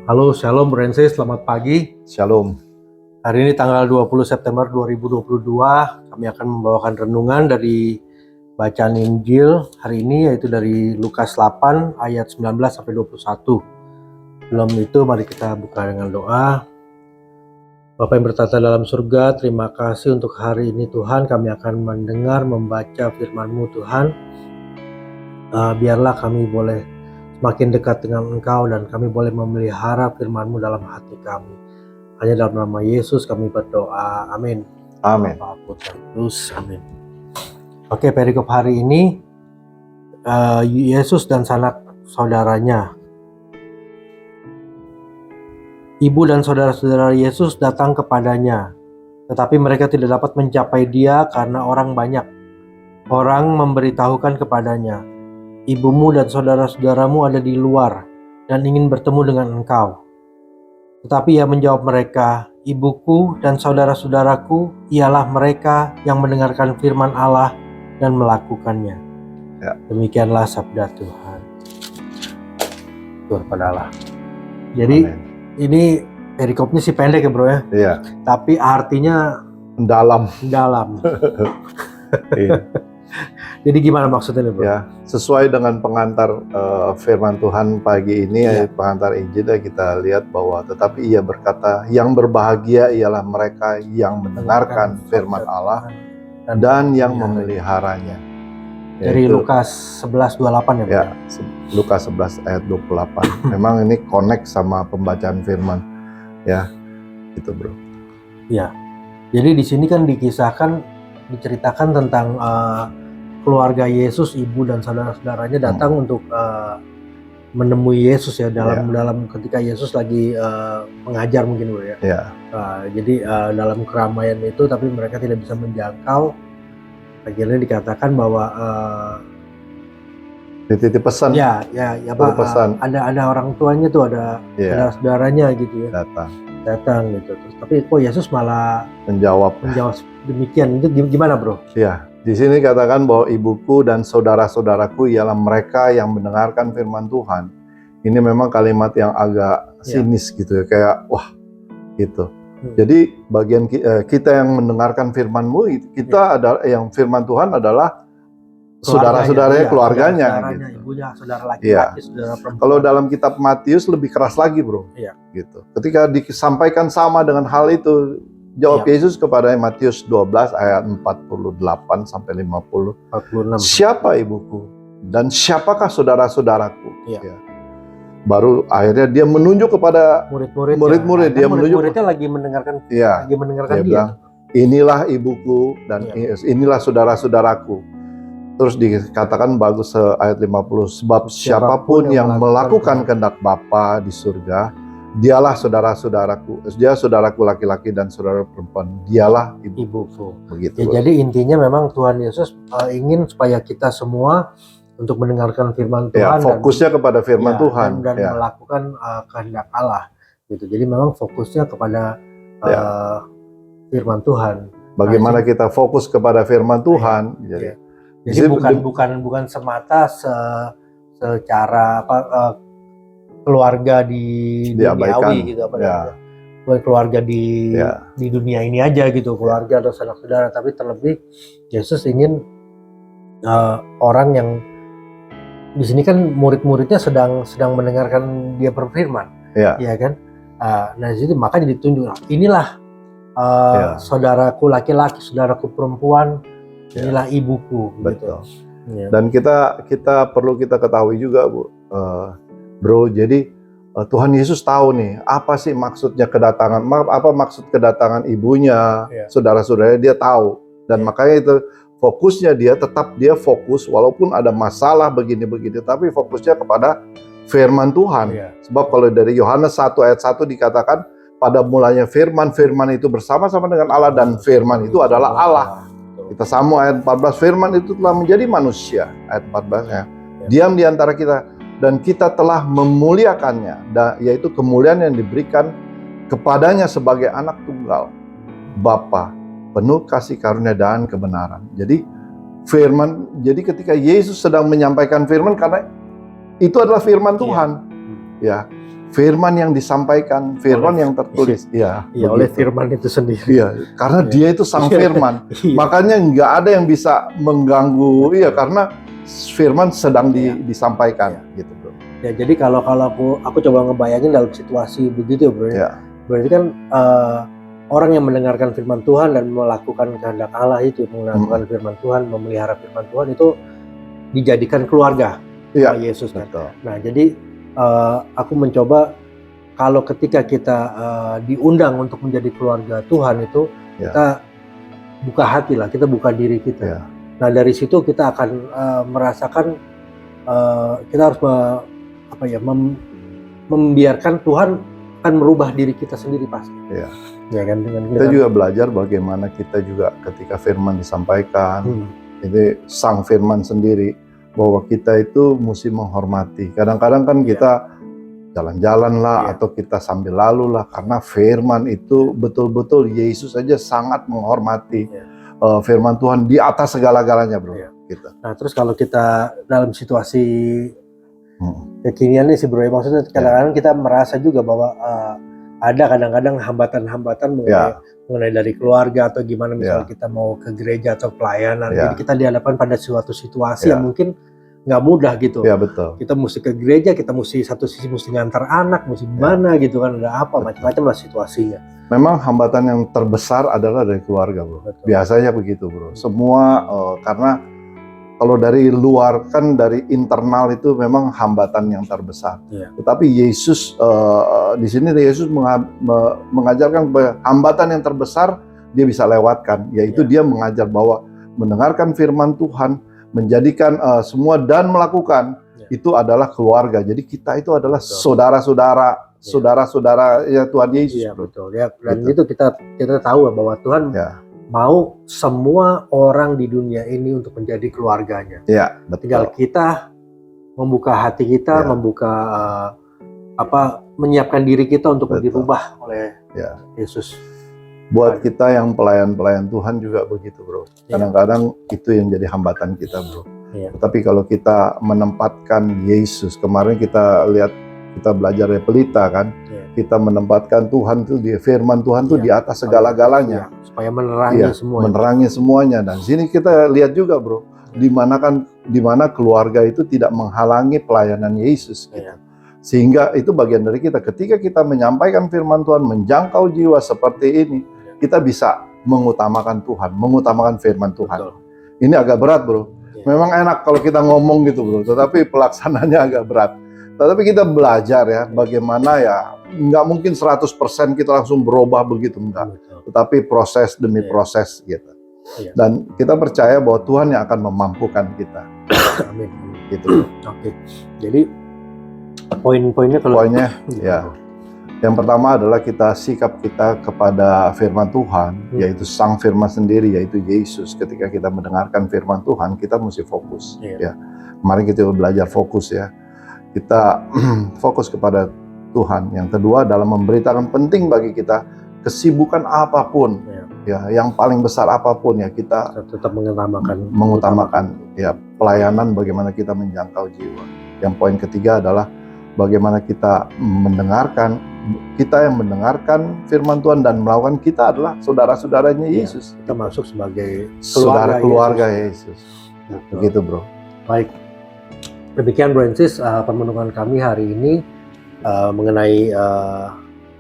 Halo, Shalom Brense, selamat pagi. Shalom. Hari ini tanggal 20 September 2022, kami akan membawakan renungan dari bacaan Injil hari ini, yaitu dari Lukas 8 ayat 19 sampai 21. Sebelum itu mari kita buka dengan doa. Bapa yang bertata dalam surga, terima kasih untuk hari ini Tuhan. Kami akan mendengar, membaca firman-Mu Tuhan. Biarlah kami boleh semakin dekat dengan Engkau dan kami boleh memelihara firman-Mu dalam hati kami. Hanya dalam nama Yesus kami berdoa. Amin. Amin. Bapa, Putra, Terus, amin. Oke, perikop hari ini Yesus dan sanak saudaranya. Ibu dan saudara-saudara Yesus datang kepadanya, tetapi mereka tidak dapat mencapai Dia karena orang banyak. Orang memberitahukan kepadanya, ibumu dan saudara-saudaramu ada di luar dan ingin bertemu dengan engkau. Tetapi ia menjawab mereka, ibuku dan saudara-saudaraku ialah mereka yang mendengarkan firman Allah dan melakukannya. Ya. Demikianlah sabda Tuhan. Tuhan pada Allah. Jadi Amin. ini perikopnya sih pendek ya bro ya. Iya. Tapi artinya Dalam. Iya. Jadi gimana maksudnya nih bro? Ya. Sesuai dengan pengantar firman Tuhan pagi ini, Iya. pengantar Injil, kita lihat bahwa tetapi ia berkata, yang berbahagia ialah mereka yang mendengarkan firman Allah dan yang memeliharanya. Dari Yaitu, Lukas 11:28 ya bro? ya, Lukas 11 ayat 28. Memang ini connect sama pembacaan firman. Ya, gitu bro. Ya. Jadi di sini kan diceritakan tentang keluarga Yesus, ibu dan saudara-saudaranya datang untuk menemui Yesus ya dalam ketika Yesus lagi mengajar mungkin bro ya. Ya. Jadi dalam keramaian itu tapi mereka tidak bisa menjangkau. Akhirnya dikatakan bahwa Titip pesan. ya berpesan. ada orang tuanya tuh, ada saudara-saudaranya gitu ya datang gitu. Terus tapi kok Yesus malah menjawab demikian. Itu gimana bro? Ya, di sini katakan bahwa ibuku dan saudara-saudaraku ialah mereka yang mendengarkan firman Tuhan. Ini memang kalimat yang agak sinis gitu ya, kayak wah gitu. Jadi bagian kita yang mendengarkan firman-Mu, kita adalah yang firman Tuhan adalah saudara-saudaranya, keluarganya gitu. Ibunya, saudara laki-laki, saudara perempuan. Kalau dalam kitab Matius lebih keras lagi bro. Gitu. Ketika disampaikan sama dengan hal itu, jawab Yesus kepada Matius 12 ayat 48 sampai 46. Siapa ibuku dan siapakah saudara-saudaraku? Baru akhirnya dia menunjuk kepada murid-murid. Dia murid-muridnya lagi mendengarkan dia. Bilang, inilah ibuku dan inilah saudara-saudaraku. Terus dikatakan bagus ayat 50, sebab siapapun yang melakukan kehendak Bapa di surga, dialah saudara-saudaraku. Dia saudaraku laki-laki dan saudara perempuan, dialah ibuku. Begitu. Ya, jadi intinya memang Tuhan Yesus ingin supaya kita semua untuk mendengarkan firman Tuhan, fokusnya kepada firman Tuhan dan melakukan kehendak Allah gitu. Jadi memang fokusnya kepada firman Tuhan. Bagaimana kita fokus kepada firman Tuhan? Jadi bukan semata secara keluarga di duniawi gitu bukan keluarga di dunia ini aja gitu, keluarga atau sanak saudara, tapi terlebih Yesus ingin orang yang di sini kan murid-muridnya sedang mendengarkan dia berfirman, ya kan? Nah di situ makanya ditunjuk, inilah saudaraku laki-laki, saudaraku perempuan, inilah ibuku. Betul. Gitu. Dan kita perlu kita ketahui juga bro. Jadi Tuhan Yesus tahu nih apa sih maksudnya kedatangan, apa maksud kedatangan ibunya, saudara-saudaranya, dia tahu. Dan makanya itu fokusnya dia fokus walaupun ada masalah begini-begini, tapi fokusnya kepada firman Tuhan. Sebab kalau dari Yohanes 1 ayat 1 dikatakan, pada mulanya firman itu bersama-sama dengan Allah dan firman itu adalah Allah. Kita sambung ayat 14, firman itu telah menjadi manusia, ayat 14 diam di antara kita dan kita telah memuliakannya, yaitu kemuliaan yang diberikan kepadanya sebagai anak tunggal Bapa, penuh kasih karunia dan kebenaran. Jadi ketika Yesus sedang menyampaikan firman, karena itu adalah firman Tuhan. firman yang disampaikan, firman yang tertulis. Iya, oleh firman itu sendiri. Iya, karena dia itu sang firman. Makanya nggak ada yang bisa mengganggu, karena firman sedang disampaikan, gitu bro. Ya, jadi kalau aku coba ngebayangin dalam situasi begitu, bro. Ya. Berarti kan orang yang mendengarkan firman Tuhan dan melakukan kehendak Allah itu, melakukan firman Tuhan, memelihara firman Tuhan itu dijadikan keluarga Yesus kan. Nah, jadi aku mencoba kalau ketika kita diundang untuk menjadi keluarga Tuhan itu, kita buka hati lah, kita buka diri kita. Nah, dari situ kita akan merasakan kita harus membiarkan Tuhan akan merubah diri kita sendiri pasti. Ya kan, kita juga belajar bagaimana kita juga ketika firman disampaikan, ini sang firman sendiri, bahwa kita itu mesti menghormati. Kadang-kadang kan kita jalan-jalan lah atau kita sambil lalu lah, karena firman itu betul-betul Yesus saja sangat menghormati firman Tuhan di atas segala-galanya, bro. Gitu. Nah, terus kalau kita dalam situasi kekinian nih sih, bro, maksudnya kadang-kadang kita merasa juga bahwa ada kadang-kadang hambatan-hambatan mengenai dari keluarga atau gimana, misalnya kita mau ke gereja atau pelayanan, jadi kita dihadapkan pada suatu situasi yang mungkin nggak mudah gitu. Betul. Kita mesti ke gereja, kita mesti satu sisi mesti ngantar anak, mesti gimana gitu kan, ada apa macam-macam lah situasinya. Memang hambatan yang terbesar adalah dari keluarga, bro. Betul. Biasanya begitu, bro. Semua karena kalau dari luar kan, dari internal itu memang hambatan yang terbesar. Tetapi Yesus di sini Yesus mengajarkan bahwa hambatan yang terbesar dia bisa lewatkan, yaitu dia mengajar bahwa mendengarkan firman Tuhan, menjadikan semua dan melakukan itu adalah keluarga. Jadi kita itu adalah saudara-saudara ya Tuhan Yesus. Betul. Dan gitu. Itu kita tahu bahwa Tuhan mau semua orang di dunia ini untuk menjadi keluarganya. Betul. Tinggal kita membuka hati kita, membuka menyiapkan diri kita untuk dirubah oleh Yesus. Buat kita yang pelayan-pelayan Tuhan juga begitu, bro. Kadang-kadang itu yang jadi hambatan kita, bro. Tapi kalau kita menempatkan Yesus, kemarin kita lihat, kita belajar dari Pelita kan, kita menempatkan Tuhan itu, di firman Tuhan itu di atas segala-galanya, supaya menerangi semuanya. Dan sini kita lihat juga, bro, di mana keluarga itu tidak menghalangi pelayanan Yesus, gitu. Sehingga itu bagian dari kita. Ketika kita menyampaikan firman Tuhan, menjangkau jiwa seperti ini, kita bisa mengutamakan Tuhan, mengutamakan firman Tuhan. Ini agak berat, bro. Memang enak kalau kita ngomong gitu, bro, tetapi pelaksananya agak berat. Tetapi kita belajar bagaimana nggak mungkin 100% kita langsung berubah begitu, enggak. Tetapi proses demi proses gitu. Dan kita percaya bahwa Tuhan yang akan memampukan kita. Amin. Gitu. Oke. Jadi poin-poinnya yang pertama adalah sikap kita kepada firman Tuhan, yaitu sang firman sendiri, yaitu Yesus. Ketika kita mendengarkan firman Tuhan, kita mesti fokus. Kemarin kita belajar fokus kita fokus kepada Tuhan. Yang kedua, dalam memberitakan penting bagi kita, kesibukan apapun, yang paling besar apapun, kita tetap mengutamakan pelayanan, bagaimana kita menjangkau jiwa. Yang poin ketiga adalah bagaimana kita yang mendengarkan firman Tuhan dan melakukan, kita adalah saudara-saudaranya Yesus. Kita masuk sebagai keluarga Yesus. Begitu, bro. Baik. Demikian, Bro and Sis, perenungan kami hari ini mengenai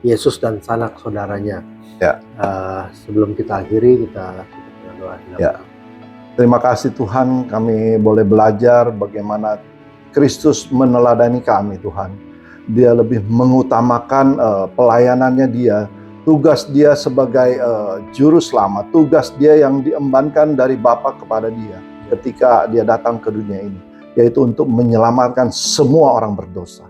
Yesus dan sanak saudaranya. Sebelum kita akhiri, kita doa. Terima kasih Tuhan, kami boleh belajar bagaimana Kristus meneladani kami, Tuhan. Dia lebih mengutamakan pelayanannya dia, tugas dia sebagai juru selamat, tugas dia yang diembankan dari Bapa kepada dia ketika dia datang ke dunia ini, yaitu untuk menyelamatkan semua orang berdosa.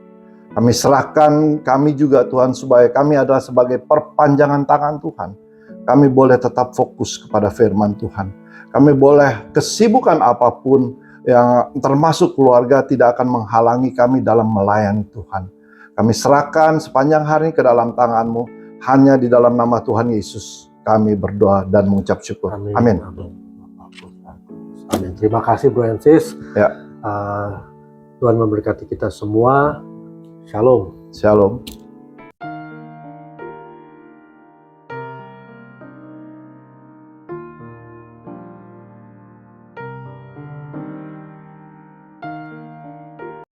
Kami serahkan kami juga, Tuhan, supaya kami adalah sebagai perpanjangan tangan Tuhan. Kami boleh tetap fokus kepada firman Tuhan. Kami boleh kesibukan apapun yang termasuk keluarga tidak akan menghalangi kami dalam melayani Tuhan. Kami serahkan sepanjang hari ke dalam tangan-Mu, hanya di dalam nama Tuhan Yesus kami berdoa dan mengucap syukur. Amin. Amin. Terima kasih, Bro and Sis. Tuhan memberkati kita semua. Shalom. Shalom.